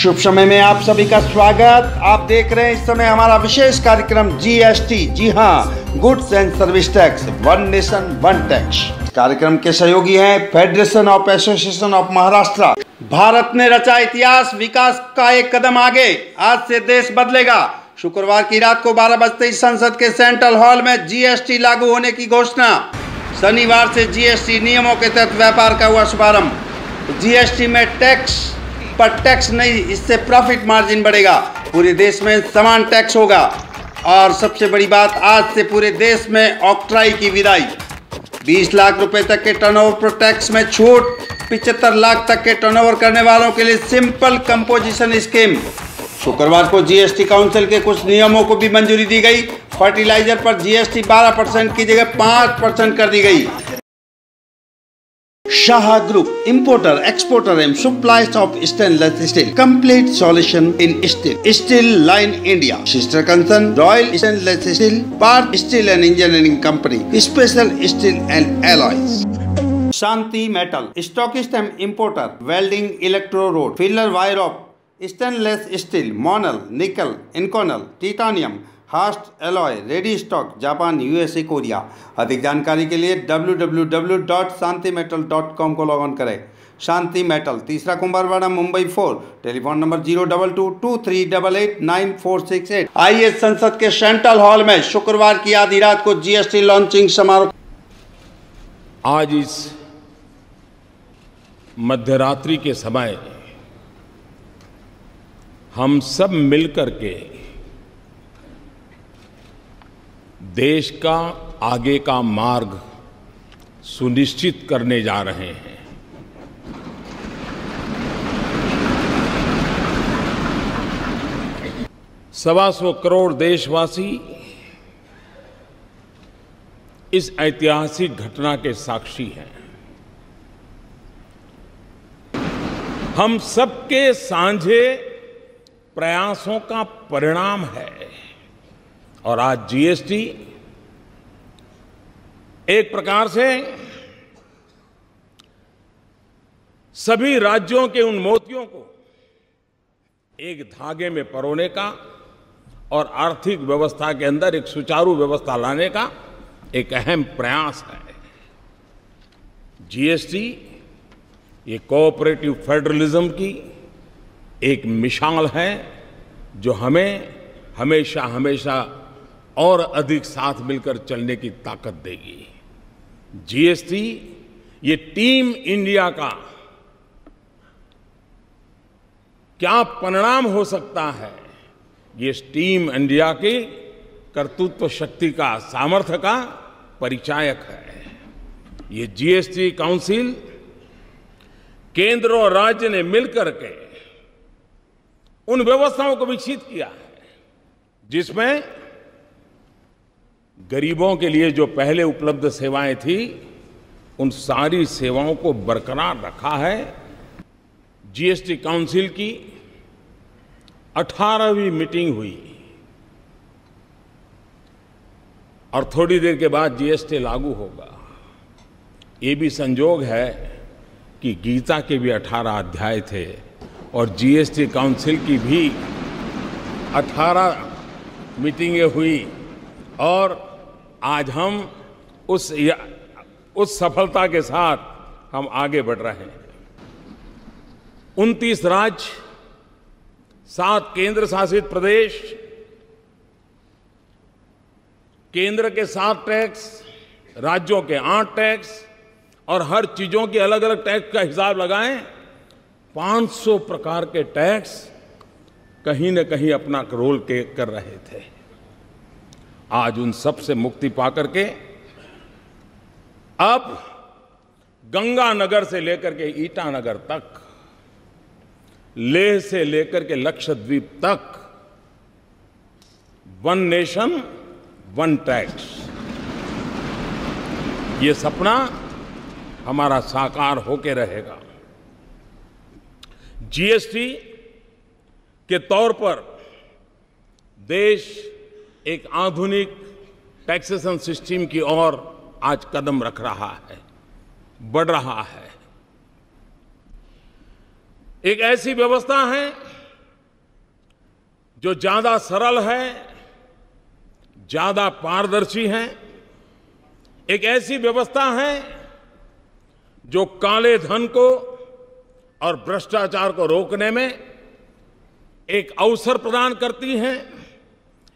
शुभ समय में आप सभी का स्वागत। आप देख रहे हैं इस समय हमारा विशेष कार्यक्रम जीएसटी। जी हां, goods and service tax, one nation one tax. कार्यक्रम के सहयोगी हैं federation of association of Maharashtra. Bharat ने रचा इतिहास, विकास का एक कदम आगे। आज से देश बदलेगा। शुक्रवार की रात को 12 बजते ही संसद के सेंट्रल हॉल में जीएसटी लागू होने की घोषणा। शनिवार से जीएसटी नियमों के तहत व्यापार का हुआ शुभारंभ। जीएसटी में टैक्स पर टैक्स नहीं, इससे प्रॉफिट मार्जिन बढ़ेगा। पूरे देश में समान टैक्स होगा। और सबसे बड़ी बात, आज से पूरे देश में ऑक्ट्राई की विदाई। 20 लाख रुपए तक के टर्नओवर पर टैक्स में छूट। 75 लाख तक के टर्नओवर करने वालों के लिए सिंपल कंपोजिशन स्कीम। शुक्रवार को जीएसटी काउंसिल के कुछ नियमों को भी मंजूरी दी गई। फर्टिलाइजर पर जीएसटी 12% की जगह 5% कर दी गई। Shaha Group, importer, exporter and suppliers of stainless steel. Complete solution in steel. Steel Line India. Sister concern Royal Stainless Steel, Part Steel and Engineering Company. Special Steel and Alloys. Shanti Metal, stockist and importer, welding, electro rod, filler wire rope, stainless steel, monel, nickel, inconel, titanium, hast alloy, ready stock, Japan, USA, Korea. अधिक जानकारी के लिए www.shantimetal.com को log on करें। शांति metal, तीसरा Kumbharwada, Mumbai 4। Telephone number 02223889468। आइए संसद के सेंट्रल हॉल में शुक्रवार की आधी रात को जीएसटी लॉन्चिंग समारोह। आज इस मध्यरात्रि के समय हम सब मिलकर के देश का आगे का मार्ग सुनिश्चित करने जा रहे हैं। सवा सौ करोड़ देशवासी इस ऐतिहासिक घटना के साक्षी हैं। हम सबके साझे प्रयासों का परिणाम है। और आज जीएसटी एक प्रकार से सभी राज्यों के उन मोतियों को एक धागे में परोने का और आर्थिक व्यवस्था के अंदर एक सुचारू व्यवस्था लाने का एक अहम प्रयास है। जीएसटी ये कोऑपरेटिव फेडरलिज्म की एक मिसाल है जो हमें हमेशा हमेशा और अधिक साथ मिलकर चलने की ताकत देगी। जीएसटी ये टीम इंडिया का क्या परिणाम हो सकता है, ये टीम इंडिया की कर्तृत्व शक्ति का, सामर्थ्य का परिचायक है। ये जीएसटी काउंसिल केंद्र और राज्य ने मिलकर के उन व्यवस्थाओं को विकसित किया है जिसमें गरीबों के लिए जो पहले उपलब्ध सेवाएं थी, उन सारी सेवाओं को बरकरार रखा है। जीएसटी काउंसिल की 18वीं मीटिंग हुई और थोड़ी देर के बाद जीएसटी लागू होगा। ये भी संयोग है कि गीता के भी 18 अध्याय थे और जीएसटी काउंसिल की भी 18 मीटिंगें हुई और आज हम उस सफलता के साथ हम आगे बढ़ रहे हैं। 29 राज्य, 7 केंद्र शासित प्रदेश, केंद्र के 7 टैक्स, राज्यों के 8 टैक्स और हर चीजों की अलग अलग टैक्स का हिसाब लगाएं, 500 प्रकार के टैक्स कहीं न कहीं अपना रोल कर रहे थे। आज उन सब से मुक्ति पाकर के अब गंगानगर से लेकर के ईटानगर तक, लेह से लेकर के लक्षद्वीप तक वन नेशन वन टैक्स, ये सपना हमारा साकार होके रहेगा। जीएसटी के तौर पर देश एक आधुनिक टैक्सेशन सिस्टम की ओर आज कदम रख रहा है, बढ़ रहा है। एक ऐसी व्यवस्था है जो ज्यादा सरल है, ज्यादा पारदर्शी है, एक ऐसी व्यवस्था है जो काले धन को और भ्रष्टाचार को रोकने में एक अवसर प्रदान करती है,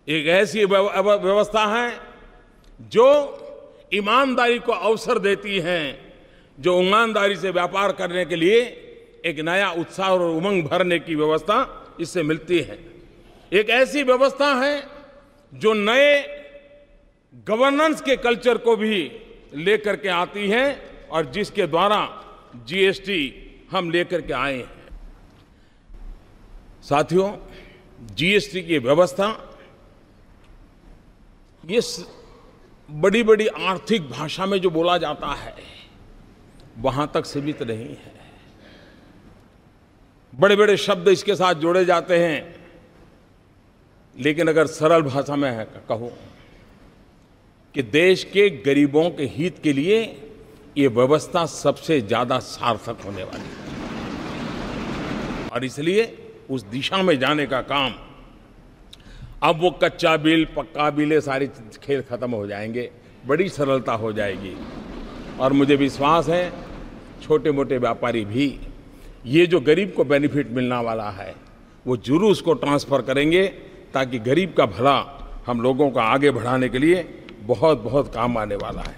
एक ऐसी व्यवस्था है जो ईमानदारी को अवसर देती है, जो ईमानदारी से व्यापार करने के लिए एक नया उत्साह और उमंग भरने की व्यवस्था इससे मिलती है। एक ऐसी व्यवस्था है जो नए गवर्नेंस के कल्चर को भी लेकर के आती है और जिसके द्वारा जीएसटी हम लेकर के आए हैं। साथियों, जीएसटी की व्यवस्था ये बड़ी बड़ी आर्थिक भाषा में जो बोला जाता है वहां तक सीमित नहीं है। बड़े बड़े शब्द इसके साथ जोड़े जाते हैं, लेकिन अगर सरल भाषा में कहूं कि देश के गरीबों के हित के लिए ये व्यवस्था सबसे ज्यादा सार्थक होने वाली है और इसलिए उस दिशा में जाने का काम, अब वो कच्चा बिल पक्का बिल ये सारे खेल खत्म हो जाएंगे, बड़ी सरलता हो जाएगी और मुझे विश्वास है छोटे मोटे व्यापारी भी ये जो गरीब को बेनिफिट मिलने वाला है वो जरूर उसको ट्रांसफर करेंगे ताकि गरीब का भला हम लोगों को आगे बढ़ाने के लिए बहुत बहुत काम आने वाला है।